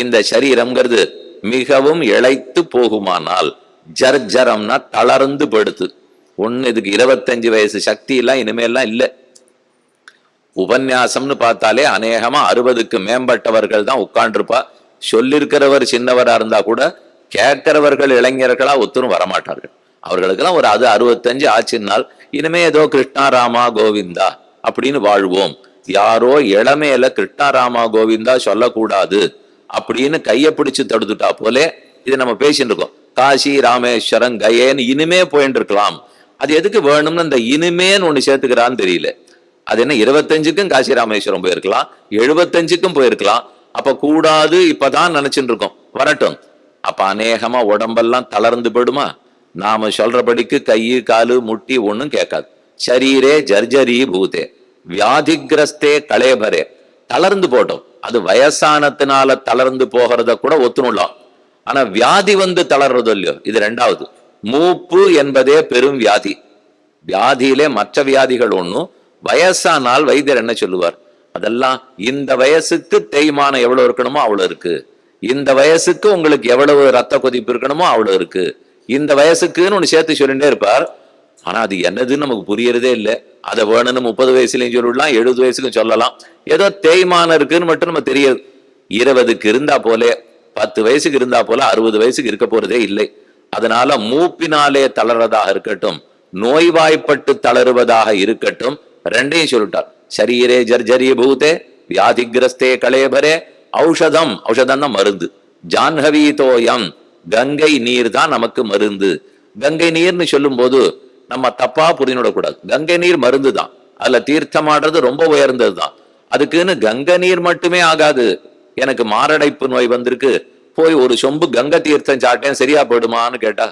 இந்த சரீரம்ங்கிறது மிகவும் இழைத்து போகுமானால், ஜர்ஜரம்னா தளர்ந்து படுத்து. ஒண்ணு இதுக்கு 25 வயசு சக்தி எல்லாம் இனிமேல்லாம் இல்லை. உபன்யாசம்னு பார்த்தாலே அநேகமா 60க்கு மேம்பட்டவர்கள் தான் உட்கார்ந்துருப்பா. சொல்லிருக்கிறவர் சின்னவரா இருந்தா கூட கேட்கிறவர்கள் இளைஞர்களா ஒத்தரும் வரமாட்டார்கள். அவர்களுக்கெல்லாம் ஒரு 65 ஆச்சுன்னால் இனிமே ஏதோ கிருஷ்ணா ராமா கோவிந்தா அப்படின்னு வாழ்வோம். யாரோ இளமையில கிருஷ்ணா ராமா கோவிந்தா சொல்லக்கூடாது அப்படின்னு கையை பிடிச்சு தடுத்துட்டா போலே இது நம்ம பேசிட்டு இருக்கோம். காசி ராமேஸ்வரம் கயேன்னு இனிமே போயிட்டு இருக்கலாம். அது எதுக்கு வேணும்னு அந்த இனிமேன்னு ஒண்ணு சேர்த்துக்கிறான்னு தெரியல. அது என்ன 25க்கும் காசி ராமேஸ்வரம் போயிருக்கலாம், 75க்கும் போயிருக்கலாம். அப்ப கூடாது இப்பதான் நினைச்சுட்டு இருக்கோம், வரட்டும். அப்ப அநேகமா உடம்பெல்லாம் தளர்ந்து போயிடுமா? நாம சொல்றபடிக்கு கையு காலு முட்டி ஒண்ணும் கேட்காது. ஷரீரே ஜர்ஜரி பூதே வியாதிகிரஸ்தே கலேபரே. தளர்ந்து போட்டோம். அது வயசானத்தினால தளர்ந்து போகிறத கூட ஒத்துணுலாம். ஆனா வியாதி வந்து தளர்றது இல்லையோ, இது ரெண்டாவது. மூப்பு என்பதே பெரும் வியாதி. வியாதியிலே மற்ற வியாதிகள் ஒண்ணும். வயசானால் வைத்தியர் என்ன சொல்லுவார்? அதெல்லாம் இந்த வயசுக்கு தேய்மானம் எவ்வளவு இருக்கணுமோ அவ்வளவு இருக்கு, இந்த வயசுக்கு உங்களுக்கு எவ்வளவு ரத்த கொதிப்பு இருக்கணுமோ அவ்வளவு இருக்கு, இந்த வயசுக்குன்னு ஒண்ணு சேர்த்து சொல்லிட்டே இருப்பார். ஆனா அது என்னதுன்னு நமக்கு புரியறதே இல்லை. அதை வேணும்னு 30 வயசுலயும் சொல்லலாம், 70 வயசுக்கும் சொல்லலாம். ஏதோ தேய்மானம் இருக்குன்னு மட்டும் நம்ம தெரியாது. 20க்கு இருந்தா போல, 10 வயசுக்கு இருந்தா போல 60 வயசுக்கு இருக்க போறதே இல்லை. அதனால மூப்பினாலே தளர்றதாக இருக்கட்டும், நோய்வாய்ப்பட்டு தளருவதாக இருக்கட்டும், ரெண்டையும் சொல்லிட்டார். ஷரீரே ஜர்ஜரி பூதே வியாதிகிரஸ்தே கலேபரே ஔஷதம். ஔஷதம் தான் மருந்து. ஜான்ஹவீதோயம், கங்கை நீர் தான் நமக்கு மருந்து. கங்கை நீர்னு சொல்லும் போது நம்ம தப்பா புரிந்துடக்கூடாது. கங்கை நீர் மருந்து தான். அதுல தீர்த்தமாடுறது ரொம்ப உயர்ந்தது தான். அதுக்குன்னு கங்கை நீர் மட்டுமே ஆகாது. எனக்கு மாரடைப்பு நோய் வந்திருக்கு, போய் ஒரு சொம்பு கங்கை தீர்த்தம் சாட்டேன் சரியா போயிடுமான்னு கேட்டா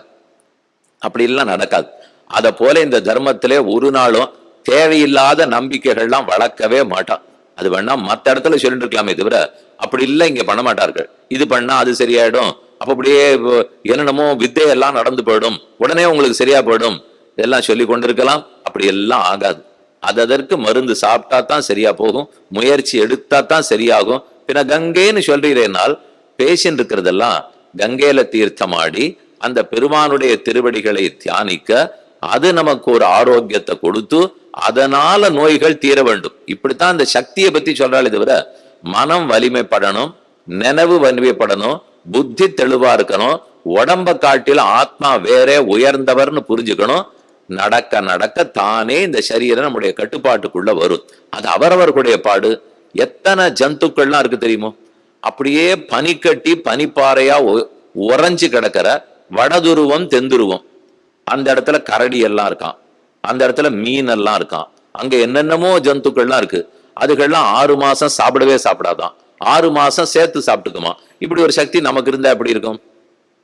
அப்படி எல்லாம் நடக்காது. அத போல இந்த தர்மத்திலே ஒரு நாளும் தேவையில்லாத நம்பிக்கைகள்லாம் வளர்க்கவே மாட்டான். அது வேணா மற்ற இடத்துல சொல்லிட்டு இருக்கலாமே தவிர அப்படி இல்லை இங்க பண்ண மாட்டார்கள். இது பண்ணா அது சரியாயிடும், அப்ப அப்படியே என்னென்னமோ வித்தையெல்லாம் நடந்து போயிடும், உடனே உங்களுக்கு சரியா போயிடும், இதெல்லாம் சொல்லி கொண்டிருக்கலாம். அப்படி எல்லாம் ஆகாது. அதற்கு மருந்து சாப்பிட்டா தான் சரியா போகும், முயற்சி எடுத்தா தான் சரியாகும். பின்ன கங்கைன்னு சொல்றீரேனால் பேசின்னு இருக்கிறதெல்லாம் கங்கையில தீர்த்தமாடி அந்த பெருமானுடைய திருவடிகளை தியானிக்க அது நமக்கு ஒரு ஆரோக்கியத்தை கொடுத்து அதனால நோய்கள் தீர வேண்டும். இப்படித்தான் அந்த சக்தியை பத்தி சொல்றாளே தவிர மனம் வலிமைப்படணும், நினைவு வலிமைப்படணும், புத்தி தெளிவா இருக்கணும், உடம்ப காட்டில ஆத்மா வேற உயர்ந்தவர்னு புரிஞ்சுக்கணும். நடக்க நடக்க தானே இந்த சரீரம் நம்முடைய கட்டுப்பாட்டுக்குள்ள வரும். அது அவரவர்களுடைய பாடு. எத்தனை ஜந்துக்கள்லாம் இருக்கு தெரியுமோ? அப்படியே பனிக்கட்டி பனிப்பாறையா உறைஞ்சு கிடக்கிற வடதுருவம் தென்துருவம், அந்த இடத்துல கரடி எல்லாம் இருக்கான், அந்த இடத்துல மீன் எல்லாம் இருக்கான், அங்க என்னென்னமோ ஜந்துக்கள்லாம் இருக்கு. அதுகள்லாம் 6 மாசம் சாப்பிடவே சாப்பிடாதான், 6 மாசம் சேர்த்து சாப்பிட்டுக்குமா. இப்படி ஒரு சக்தி நமக்கு இருந்தா எப்படி இருக்கும்?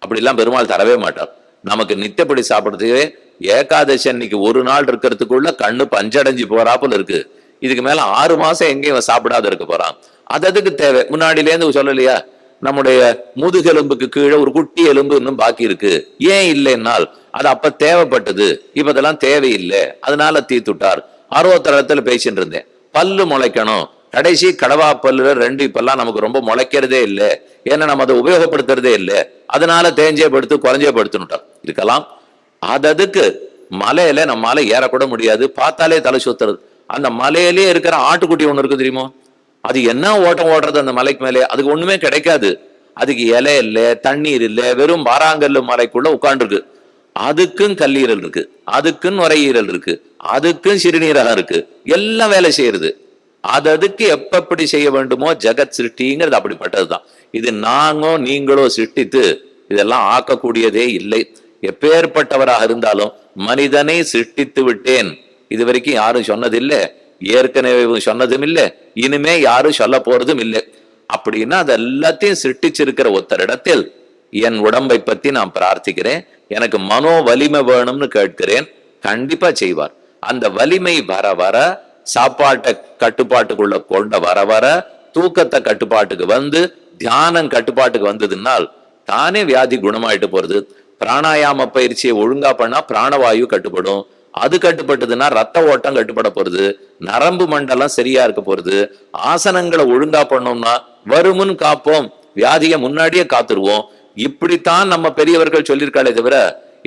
அப்படிலாம் பெருமாள் தரவே மாட்டார். நமக்கு நித்தப்படி சாப்பிடுறதுக்கே ஏகாதசி அன்னைக்கு ஒரு நாள் இருக்கிறதுக்குள்ள கண்ணு பஞ்சடைஞ்சு போறாப்புல இருக்கு. இதுக்கு மேல 6 மாசம் எங்கேயும் சாப்பிடாத இருக்க போறான். அதுக்கு தேவை. முன்னாடியிலேருந்து சொல்லலையா, நம்முடைய முதுகெலும்புக்கு கீழே ஒரு குட்டி எலும்பு இன்னும் பாக்கி இருக்கு. ஏன் இல்லைன்னால் அது அப்ப தேவைப்பட்டது, இப்ப இதெல்லாம் தேவையில்லை, அதனால தீத்துட்டார். ஆர்வத்தரத்துல பேசிட்டு இருந்தேன். பல்லு முளைக்கணும், கடைசி கடவா பல்லு 2 இப்பெல்லாம் நமக்கு ரொம்ப முளைக்கிறதே இல்லை, ஏன்னா நம்ம அதை உபயோகப்படுத்துறதே இல்லை, அதனால தேஞ்சே படுத்து குறைஞ்சே படுத்துனுட்டோம் இருக்கலாம். அதுக்கு மலையில நம்மால ஏறக்கூட முடியாது, பார்த்தாலே தலை சுத்துறது. அந்த மலையிலே இருக்கிற ஆட்டுக்குட்டி ஒண்ணு இருக்கு தெரியுமோ? அது என்ன ஓட்டம் ஓடுறது அந்த மலைக்கு மேலே? அதுக்கு ஒண்ணுமே கிடைக்காது. அதுக்கு இலை இல்லை, தண்ணீர் இல்லை, வெறும் வாராங்கல்லு மலைக்குள்ள உட்காந்துருக்கு. அதுக்கும் கல்லீரல் இருக்கு, அதுக்கும் நுரையீரல் இருக்கு, அதுக்கும் சிறுநீரகம் இருக்கு, எல்லாம் வேலை செய்யறது. அதுக்கு எப்படி செய்ய வேண்டுமோ ஜெகத் சிருஷ்டிங்கிறது அப்படிப்பட்டதுதான். இது நாங்களோ நீங்களோ சிருஷ்டித்து இதெல்லாம் ஆக்கக்கூடியதே இல்லை. எப்பேற்பட்டவராக இருந்தாலும் மனிதனை சிருஷ்டித்து விட்டேன் இது வரைக்கும் யாரும் சொன்னதில்லை, ஏற்கனவே சொன்னதும் இல்லை, இனிமே யாரும் சொல்ல போறதும் இல்லை. அப்படின்னா அது எல்லாத்தையும் சிருஷ்டிச்சிருக்கிற ஒருத்தரிடத்தில் என் உடம்பை பத்தி நான் பிரார்த்திக்கிறேன், எனக்கு மனோ வலிமை வேணும்னு கேட்கிறேன், கண்டிப்பா செய்வார். அந்த வலிமை வர வர சாப்பாட்டை கட்டுப்பாட்டுக்குள்ள கொண்ட வர வர தூக்கத்தை கட்டுப்பாட்டுக்கு வந்து தியானம் கட்டுப்பாட்டுக்கு வந்ததுனால் தானே வியாதி குணமாயிட்டு போறது. பிராணாயாம பயிற்சியை ஒழுங்கா பண்ணா பிராணவாயு கட்டுப்படும், அது கட்டுப்பட்டதுன்னா ரத்த ஓட்டம் கட்டுப்பட போறது, நரம்பு மண்டலம் சரியா இருக்க போறது. ஆசனங்களை ஒழுங்கா பண்ணோம்னா வருமுன் காப்போம், வியாதியை முன்னாடியே காத்துருவோம். இப்படித்தான் நம்ம பெரியவர்கள் சொல்லியிருக்காளே தவிர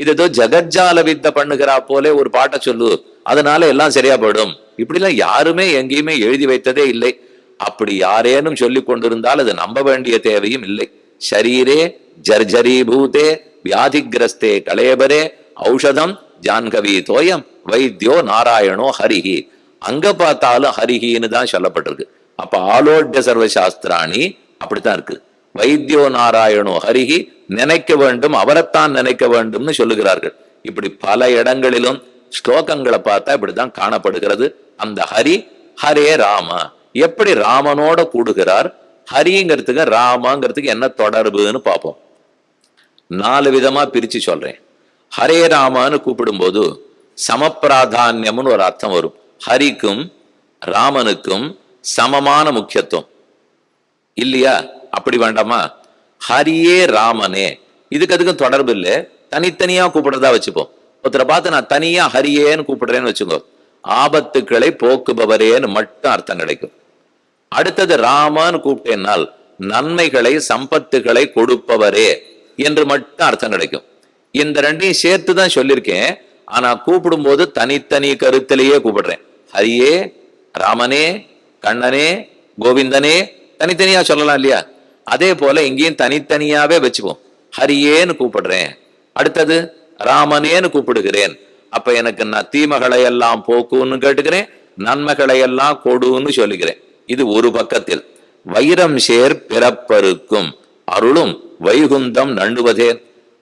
இது ஏதோ ஜெகஜால வித்த பண்ணுகிறா போலே ஒரு பாட்டை சொல்லு, அதனால எல்லாம் சரியா போயிடும், இப்படிலாம் யாருமே எங்கேயுமே எழுதி வைத்ததே இல்லை. அப்படி யாரேனும் சொல்லி கொண்டிருந்தால் அது நம்ப வேண்டிய தேவையும் இல்லை. ஷரீரே ஜர்ஜரீபூதே வியாதிகிரஸ்தே கலேபரே ஔஷதம் ஜான்கவி தோயம் வைத்தியோ நாராயணோ ஹரிஹி. அங்க பார்த்தாலும் ஹரிஹின்னு தான் சொல்லப்பட்டிருக்கு. அப்ப ஆலோட்ய சர்வசாஸ்திராணி அப்படித்தான் இருக்கு. வைத்தியோ நாராயணோ ஹரிஹி, நினைக்க வேண்டும், அவரைத்தான் நினைக்க வேண்டும்னு சொல்லுகிறார்கள். இப்படி பல இடங்களிலும் ஸ்லோகங்களை பார்த்தா இப்படித்தான் காணப்படுகிறது. அந்த ஹரி ஹரே ராம, எப்படி ராமனோட கூடுகிறார், ஹரிங்கிறதுக்கு ராமங்கிறதுக்கு என்ன தொடர்புன்னு பார்ப்போம். 4 விதமா பிரிச்சு சொல்றேன். ஹரே ராமன்னு கூப்பிடும்போது சமப்பிராதான்யம்னு ஒரு அர்த்தம் வரும். ஹரிக்கும் ராமனுக்கும் சமமான முக்கியத்துவம் இல்லையா? அப்படி வேண்டாமா? ஹரியே ராமனே, இதுக்கு அதுக்கும் தொடர்பு இல்லை, தனித்தனியா கூப்பிடுறதா வச்சுப்போம். ஒருத்தரை பார்த்து நான் தனியா ஹரியேன்னு கூப்பிடுறேன்னு வச்சுக்கோ, ஆபத்துக்களை போக்குபவரேன்னு மட்டும் அர்த்தம் கிடைக்கும். அடுத்தது ராமன்னு கூப்பிட்டேன்னால் நன்மைகளை சம்பத்துகளை கொடுப்பவரே என்று மட்டும் அர்த்தம் கிடைக்கும். இந்த ரெண்டையும் சேர்த்து தான் சொல்லியிருக்கேன். ஆனா கூப்பிடும் போது தனித்தனி கருத்திலேயே கூப்பிடுறேன். ஹரியே, ராமனே, கண்ணனே, கோவிந்தனே தனித்தனியா சொல்லலாம் இல்லையா? அதே போல இங்கேயும் தனித்தனியாவே வச்சுப்போம். ஹரியேன்னு கூப்பிடுறேன், அடுத்தது ராமனேன்னு கூப்பிடுகிறேன். அப்ப எனக்கு நான் தீமைகளை எல்லாம் போக்குன்னு கேட்டுக்கிறேன், நன்மைகளை எல்லாம் கொடுன்னு சொல்லுகிறேன். இது ஒரு பக்கத்தில். வைரம் சேர் பிறப்பருக்கும் அருளும் வைகுந்தம் நண்டுவதே.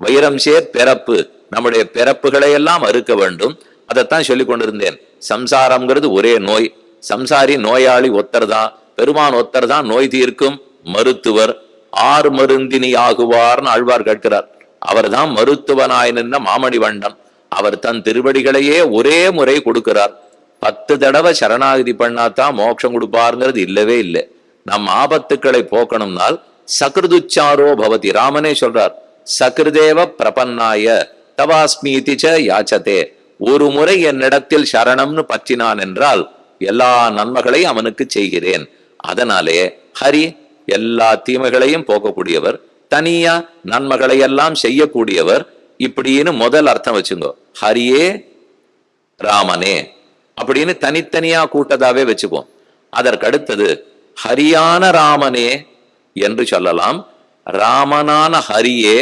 வைரம் சேர் பிறப்பு, நம்முடைய பிறப்புகளை எல்லாம் அறுக்க வேண்டும். அதைத்தான் சொல்லி கொண்டிருந்தேன். சம்சாரம்ங்கிறது ஒரே நோய். சம்சாரி நோயாளி ஒத்தர்தான், பெருமான் ஒத்தர்தான் நோய் தீர்க்கும் மருத்துவர். 6 மருந்தினி ஆகுவார்னு ஆழ்வார் கேட்கிறார். அவர் தான் மருத்துவனாய் நின்ற மாமணி வண்டன். அவர் தன் திருவடிகளையே ஒரே முறை கொடுக்கிறார். 10 தடவை சரணாகதி பண்ணாதான் மோட்சம் கொடுப்பாருங்கிறது இல்லவே இல்லை. நம் ஆபத்துக்களை போக்கணும்னால் சகிருதுச்சாரோ பவதி. ராமனே சொல்றார், சகிருதேவ பிரபன்னாய தவாஸ்மீதி ச யாச்சதே. ஒரு முறை என்னிடத்தில் சரணம்னு பற்றினான் என்றால் எல்லா நன்மைகளையும் அவனுக்கு செய்கிறேன். அதனாலே ஹரி எல்லா தீமைகளையும் போக்கக்கூடியவர், தனியா நன்மைகளை எல்லாம் செய்யக்கூடியவர். இப்படின்னு முதல் அர்த்தம் வச்சுங்கோ. ஹரியே ராமனே அப்படின்னு தனித்தனியா கூட்டதாவே வச்சுப்போம். அதற்கடுத்தது ஹரியான ராமனே என்று சொல்லலாம், ராமனான ஹரியே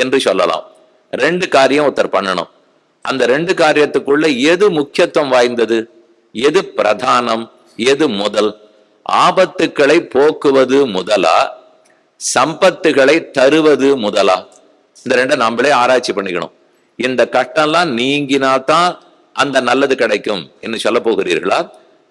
என்று சொல்லலாம். 2 காரியம் ஒருத்தர் பண்ணணும். அந்த 2 காரியத்துக்குள்ள எது முக்கியத்துவம் வாய்ந்தது, எது பிரதானம், எது முதல்? ஆபத்துக்களை போக்குவது முதலா, சம்பத்துகளை தருவது முதலா? இந்த 2 நம்மளே ஆராய்ச்சி பண்ணிக்கணும். இந்த கட்டம்லாம் நீங்கினாதான் அந்த நல்லது கிடைக்கும் என்று சொல்ல போகிறீர்களா?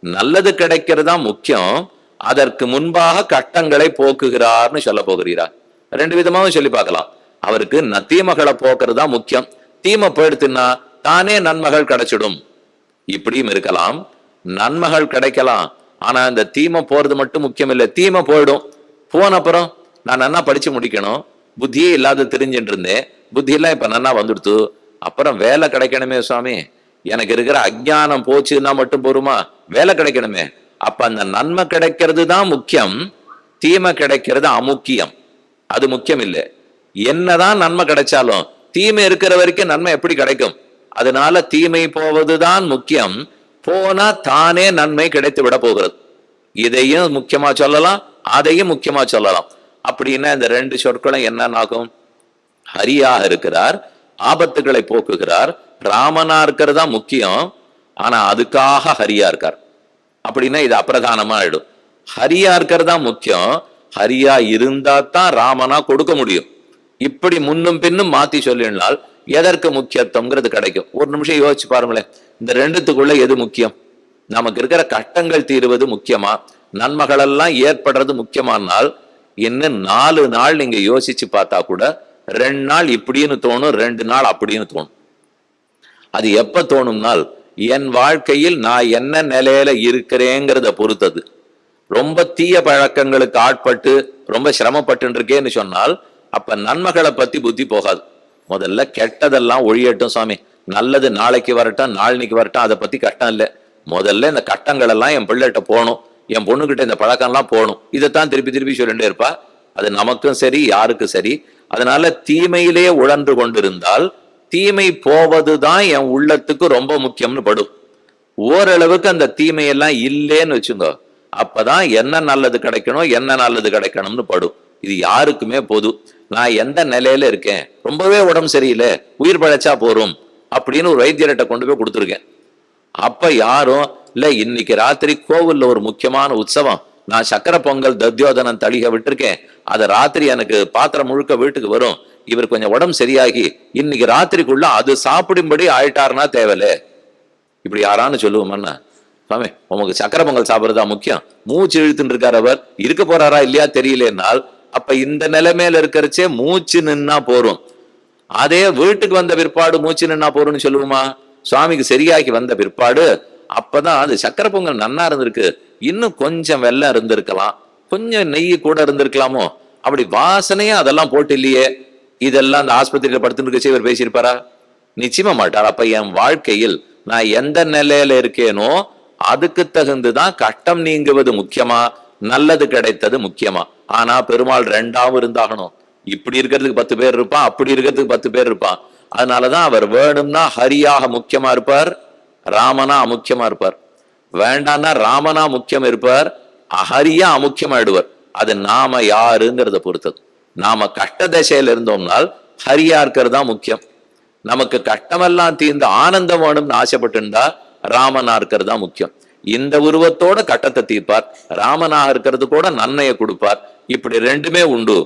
நல்லது கிடைக்கிறதா முக்கியம், அதற்கு முன்பாக கட்டங்களை போக்குகிறார்னு சொல்ல போகிறீரா? 2 விதமாவும் சொல்லி பார்க்கலாம். அவருக்கு தீமைகளை போக்குறதா முக்கியம், தீமை போயிடுத்துன்னா தானே நன்மைகள் கிடைச்சிடும். இப்படியும் இருக்கலாம். நன்மைகள் கிடைக்கலாம், ஆனா இந்த தீமை போறது மட்டும் முக்கியம் இல்லை. தீமை போயிடும், போன அப்புறம் நான் நன்னா படிச்சு முடிக்கணும், புத்தியே இல்லாத தெரிஞ்சுட்டு இருந்தேன், புத்தி எல்லாம் இப்ப நன்னா வந்துடுத்து, அப்புறம் வேலை கிடைக்கணுமே சுவாமி, எனக்கு இருக்கிற அஜ்ஞானம் போச்சுன்னா மட்டும் போருமா? வேலை கிடைக்கணுமே. அப்ப அந்த நன்மை கிடைக்கிறது தான் முக்கியம், தீமை கிடைக்கிறது அமுக்கியம். அது முக்கியம் இல்லை. என்னதான் நன்மை கிடைச்சாலும் தீமை இருக்கிற வரைக்கும் நன்மை எப்படி கிடைக்கும்? அதனால தீமை போவதுதான் முக்கியம். போனா தானே நன்மை கிடைத்து விட போகிறது. இதையும் முக்கியமா சொல்லலாம், அதையும் முக்கியமா சொல்லலாம். அப்படின்னா இந்த 2 சொற்களும் என்னன்னாகும்? ஹரியாக இருக்கிறார், ஆபத்துக்களை போக்குகிறார், ராமனா இருக்கிறதா முக்கியம், ஆனா அதுக்காக ஹரியா இருக்கார். அப்படின்னா இது அப்பிரதானமா ஆயிடும். ஹரியா இருக்கிறதா முக்கியம், ஹரியா இருந்தா தான் ராமனா கொடுக்க முடியும். இப்படி முன்னும் பின்னும் மாத்தி சொல்லினால் எதற்கு முக்கியத்துவம்ங்கிறது கிடைக்கும். ஒரு நிமிஷம் யோசிச்சு பாருங்களேன். இந்த 2த்துக்குள்ள எது முக்கியம்? நமக்கு இருக்கிற கட்டங்கள் தீருவது முக்கியமா, நன்மைகள் எல்லாம் ஏற்படுறது முக்கியமானால் இன்னும் 4 நாள் நீங்க யோசிச்சு பார்த்தா கூட 2 நாள் இப்படின்னு தோணும், 2 நாள் அப்படின்னு தோணும். அது எப்ப தோணும்னால் என் வாழ்க்கையில் நான் என்ன நிலையில இருக்கிறேங்கிறத பொறுத்தது. ரொம்ப தீய பழக்கங்களுக்கு ஆட்பட்டு ரொம்ப சிரமப்பட்டு இருக்கேன்னு சொன்னால் அப்ப நன்மைகளை பத்தி புத்தி போகாது. முதல்ல கெட்டதெல்லாம் ஒழியட்டும் சுவாமி, நல்லது நாளைக்கு வரட்டும், நாளைக்கு வரட்டும், அதை பத்தி கஷ்டம் இல்லை. முதல்ல இந்த கட்டங்கள் எல்லாம் என் பிள்ளைகிட்ட போகணும், என் பொண்ணுகிட்ட இந்த பழக்கம்லாம் போகணும். இதைத்தான் திருப்பி திருப்பி சொல்லிட்டே இருப்பா. அது நமக்கும் சரி யாருக்கும் சரி. அதனால தீமையிலே உழன்று கொண்டிருந்தால் தீமை போவதுதான் என் உள்ளத்துக்கு ரொம்ப முக்கியம்னு படும். ஓரளவுக்கு அந்த தீமையெல்லாம் இல்லேன்னு வச்சுங்க, அப்பதான் என்ன நல்லது கிடைக்கணும் என்ன நல்லது கிடைக்கணும்னு படும். இது யாருக்குமே பொது. நான் எந்த நிலையில இருக்கேன், ரொம்பவே உடம்பு சரியில்லை, உயிர் பழைச்சா போறோம் அப்படின்னு ஒரு வைத்தியர்கிட்ட கொண்டு போய் கொடுத்துருக்கேன். அப்ப யாரும் இல்ல இன்னைக்கு ராத்திரி கோவில்ல ஒரு முக்கியமான உற்சவம், நான் சக்கரை பொங்கல் தத்யோதனம் தளிக விட்டுருக்கேன், அத ராத்திரி எனக்கு பாத்திரம் முழுக்க வீட்டுக்கு வரும், இவர் கொஞ்சம் உடம்பு சரியாகி இன்னைக்கு ராத்திரிக்குள்ள அது சாப்பிடும்படி ஆயிட்டாருன்னா தேவையில்ல. இப்படி யாரான்னு சொல்லுவோம்னா, சாமி உமக்கு சக்கரை பொங்கல் சாப்பிடுறதா முக்கியம், மூச்சு இழுத்துட்டு இருக்காரு அவர், இருக்க போறாரா இல்லையா தெரியலனால், அப்ப இந்த நிலைமையில இருக்கிறச்சே மூச்சு நின்னா போறோம். அதே வீட்டுக்கு வந்த பிற்பாடு மூச்சு நின்னா போறோம்னு சொல்லுவோமா? சுவாமிக்கு சரியாகி வந்த பிற்பாடு அப்பதான் அது சக்கரை பொங்கல் நன்னா இருந்திருக்கு, இன்னும் கொஞ்சம் வெள்ளம் இருந்திருக்கலாம், கொஞ்சம் நெய் கூட இருந்திருக்கலாமோ, அப்படி வாசனையா அதெல்லாம் போட்டு இல்லையே, இதெல்லாம் அந்த ஆஸ்பத்திரியில படுத்துட்டு இவர் பேசியிருப்பாரா? நிச்சயமா மாட்டார். அப்ப என் வாழ்க்கையில் நான் எந்த நிலையில இருக்கேனோ அதுக்கு தகுந்துதான் கஷ்டம் நீங்குவது முக்கியமா, நல்லது கிடைத்தது முக்கியமா. ஆனா பெருமாள் ரெண்டாவும் இருந்தாகணும். இப்படி இருக்கிறதுக்கு 10 பேர் இருப்பான், அப்படி இருக்கிறதுக்கு 10 பேர் இருப்பான். அதனாலதான் அவர் வேணும்னா ஹரியாக முக்கியமா இருப்பார், ராமனா அமுக்கியமா இருப்பார். வேண்டாம்னா ராமனா முக்கியம் இருப்பார், ஹரியா அமுக்கியமாயிடுவார். அது நாம யாருங்கிறத பொறுத்தது. நாம கஷ்ட தசையில இருந்தோம்னால் ஹரியா இருக்கிறது தான் முக்கியம். நமக்கு கஷ்டமெல்லாம் தீர்ந்து ஆனந்தம் வேணும்னு ஆசைப்பட்டு ராமனா இருக்கிறது தான் முக்கியம். இந்த உருவத்தோட கட்டத்தை தீர்ப்பார், ராமனாக இருக்கிறது கூட நன்மையை கொடுப்பார். இப்படி ரெண்டுமே உண்டு.